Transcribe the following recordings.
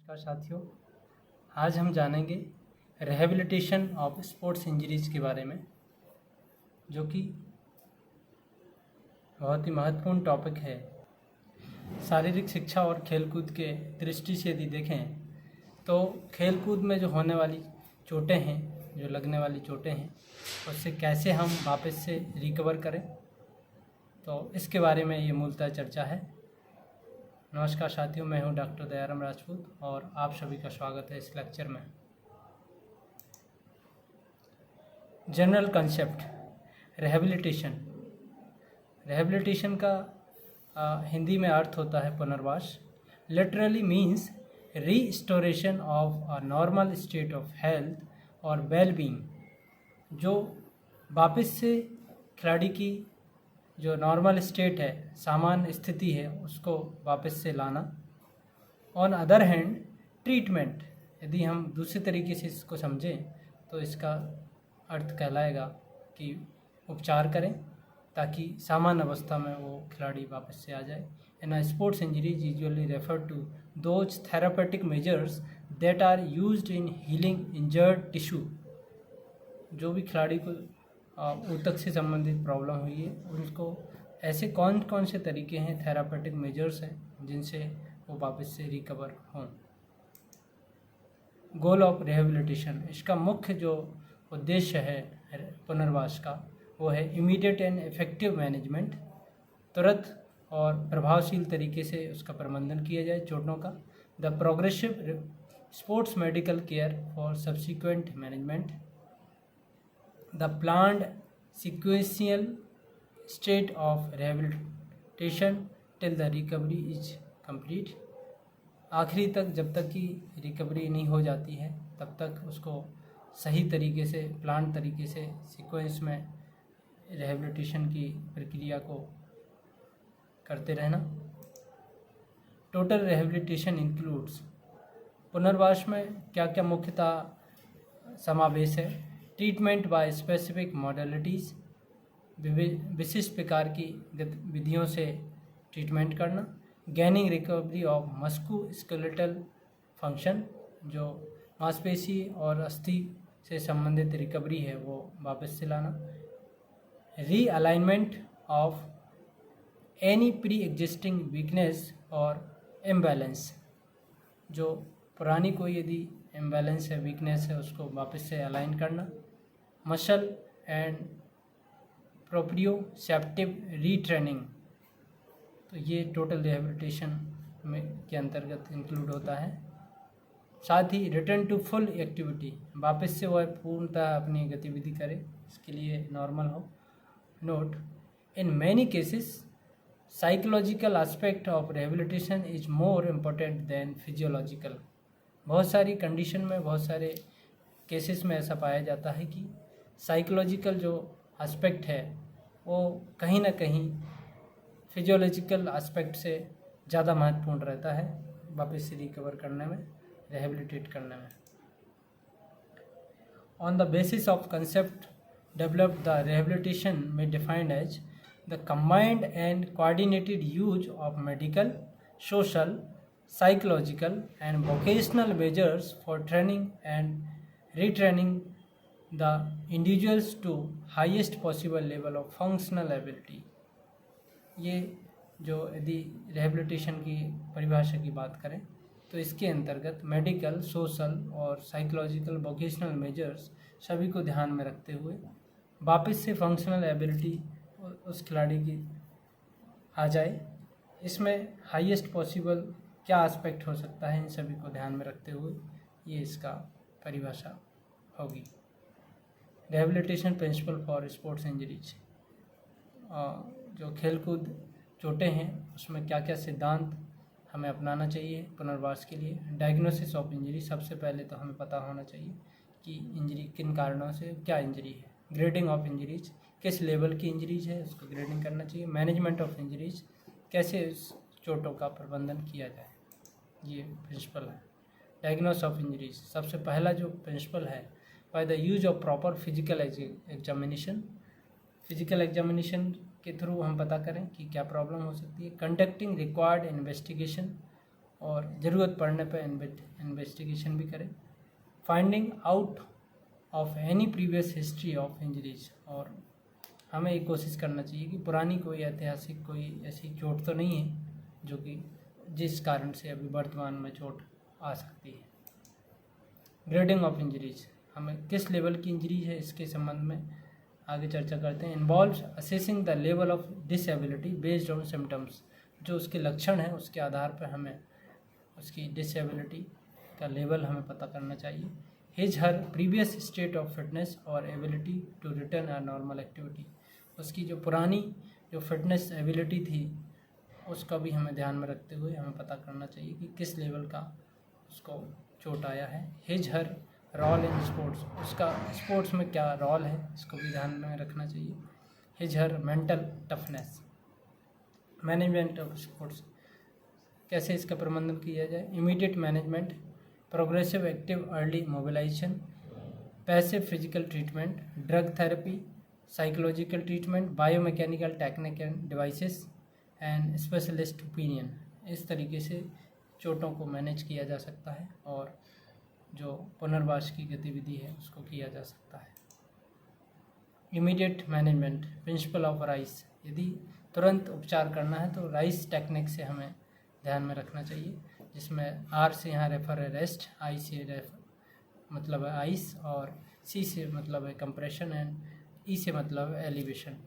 नमस्कार साथियों, आज हम जानेंगे रिहैबिलिटेशन ऑफ स्पोर्ट्स इंजरीज़ के बारे में, जो कि बहुत ही महत्वपूर्ण टॉपिक है। शारीरिक शिक्षा और खेलकूद के दृष्टि से यदि देखें तो खेलकूद में जो होने वाली चोटें हैं, जो लगने वाली चोटें हैं, उससे कैसे हम वापस से रिकवर करें, तो इसके बारे में ये मूलतः चर्चा है। नमस्कार साथियों, मैं हूं डॉक्टर दयाराम राजपूत और आप सभी का स्वागत है इस लेक्चर में। जनरल कंसेप्ट रिहैबिलिटेशन का हिंदी में अर्थ होता है पुनर्वास। Literally means restoration of a normal state of health और वेल बीइंग, जो वापस से खिलाड़ी की जो नॉर्मल स्टेट है, सामान्य स्थिति है, उसको वापस से लाना। ऑन अदर हैंड ट्रीटमेंट, यदि हम दूसरे तरीके से इसको समझें तो इसका अर्थ कहलाएगा कि उपचार करें ताकि सामान्य अवस्था में वो खिलाड़ी वापस से आ जाए। In a sports injuries usually refer to those therapeutic measures that are used in healing injured tissue. जो भी खिलाड़ी को ऊतक से संबंधित प्रॉब्लम हुई है, उनको ऐसे कौन कौन से तरीके हैं, थेरापेटिक मेजर्स हैं, जिनसे वो वापस से रिकवर हों। गोल ऑफ रिहैबिलिटेशन, इसका मुख्य जो उद्देश्य है पुनर्वास का, वो है इमीडिएट एंड इफेक्टिव मैनेजमेंट, तुरंत और प्रभावशील तरीके से उसका प्रबंधन किया जाए चोटों का। The progressive sports medical care for subsequent management, the planned sequential state of rehabilitation till the recovery is complete। आखिरी तक, जब तक कि रिकवरी नहीं हो जाती है, तब तक उसको सही तरीके से, प्लान तरीके से, सीक्वेंस में रिहैबिलिटेशन की प्रक्रिया को करते रहना। टोटल रिहैबिलिटेशन इंक्लूड्स, पुनर्वास में क्या क्या मुख्यतः समावेश है। ट्रीटमेंट बाय स्पेसिफिक मॉडलिटीज़, विशिष्ट प्रकार की गतिविधियों से ट्रीटमेंट करना। गैनिंग रिकवरी ऑफ मस्कुलोस्केलेटल फंक्शन, जो मांसपेशी और अस्थि से संबंधित रिकवरी है वो वापस से लाना। Realignment of any pre existing weakness और इम्बैलेंस, जो पुरानी कोई यदि इम्बैलेंस है, वीकनेस है, उसको वापस से अलाइन करना। मसल एंड प्रोप्रियोसेप्टिव रीट्रेनिंग, तो ये टोटल रिहैबिलिटेशन में के अंतर्गत इंक्लूड होता है। साथ ही रिटर्न टू फुल एक्टिविटी, वापस से वह पूर्णतः अपनी गतिविधि करे, इसके लिए नॉर्मल हो। Note, in many cases psychological aspect of rehabilitation is more important then physiological. बहुत सारी कंडीशन में, बहुत सारे केसेस में ऐसा पाया जाता है कि साइकोलॉजिकल जो एस्पेक्ट है वो कहीं ना कहीं फिजियोलॉजिकल एस्पेक्ट से ज़्यादा महत्वपूर्ण रहता है वापस से रिकवर करने में, रिहैबिलिटेट करने में। On the basis of concept developed, the rehabilitation में defined as the combined and coordinated use of medical, social, psychological and vocational measures for training and retraining the individuals to highest possible level of functional ability। ये जो यदि rehabilitation की परिभाषा की बात करें तो इसके अंतर्गत मेडिकल, सोशल और साइकोलॉजिकल, वोकेशनल मेजर्स सभी को ध्यान में रखते हुए वापस से फंक्शनल एबिलिटी उस खिलाड़ी की आ जाए। इसमें हाईएस्ट पॉसिबल क्या एस्पेक्ट हो सकता है, इन सभी को ध्यान में रखते हुए ये इसका परिभाषा होगी। Rehabilitation principle for sports injuries, जो खेलकूद चोटें हैं उसमें क्या क्या सिद्धांत हमें अपनाना चाहिए पुनर्वास के लिए। डायग्नोसिस ऑफ इंजरी, सबसे पहले तो हमें पता होना चाहिए कि इंजरी किन कारणों से, क्या इंजरी है। ग्रेडिंग ऑफ इंजरीज, किस लेवल की इंजरीज है उसको ग्रेडिंग करना चाहिए। मैनेजमेंट ऑफ इंजरीज, कैसे इस चोटों का प्रबंधन किया जाए, ये प्रिंसिपल है। डायग्नोस ऑफ इंजरीज, सबसे पहला जो प्रिंसिपल है, by the use of proper physical examination. Physical examination के थ्रू हम पता करें कि क्या प्रॉब्लम हो सकती है। कंडक्टिंग रिक्वायर्ड इन्वेस्टिगेशन, और ज़रूरत पड़ने पर इन्वेस्टिगेशन भी करें। Finding out of any previous history of injuries, और हमें ये कोशिश करना चाहिए कि पुरानी कोई ऐतिहासिक कोई ऐसी चोट तो नहीं है जो कि जिस कारण से अभी वर्तमान में चोट आ सकती है। ग्रेडिंग ऑफ इंजरीज, हमें किस लेवल की इंजरी है इसके संबंध में आगे चर्चा करते हैं। Involves assessing the level of disability based on symptoms, जो उसके लक्षण हैं उसके आधार पर हमें उसकी डिसेबिलिटी का लेवल हमें पता करना चाहिए। His her previous state of fitness और ability to return a normal activity, उसकी जो पुरानी जो फिटनेस एबिलिटी थी उसका भी हमें ध्यान में रखते हुए हमें पता करना चाहिए कि किस लेवल का उसको चोट आया है। His her role in sports, उसका स्पोर्ट्स में क्या रोल है इसको भी ध्यान में रखना चाहिए। His her mental toughness. Management of sports, कैसे इसका प्रबंधन किया जाए। Immediate management, progressive active early mobilisation, passive physical treatment, drug therapy, psychological treatment, biomechanical technique and devices and specialist opinion. इस तरीके से चोटों को मैनेज किया जा सकता है और जो पुनर्वास की गतिविधि है उसको किया जा सकता है। Immediate management, principle of rice, यदि तुरंत उपचार करना है तो राइस टेक्निक से हमें ध्यान में रखना चाहिए, जिसमें आर से यहाँ रेफर है रेस्ट, आई से मतलब है आइस, और सी से मतलब है कंप्रेशन, एंड ई से मतलब है elevation.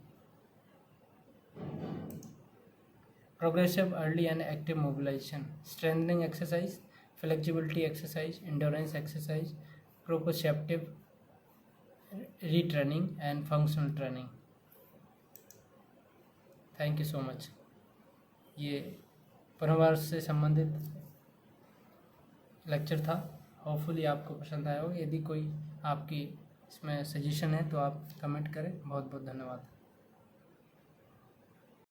Progressive early and active mobilization, strengthening exercise, flexibility exercise, endurance exercise, proprioceptive retraining and functional training. Thank you so much. ये पुनर्वास से संबंधित लेक्चर था, होपफुली आपको पसंद आया होगा। यदि कोई आपकी इसमें सजेशन है तो आप कमेंट करें। बहुत बहुत धन्यवाद।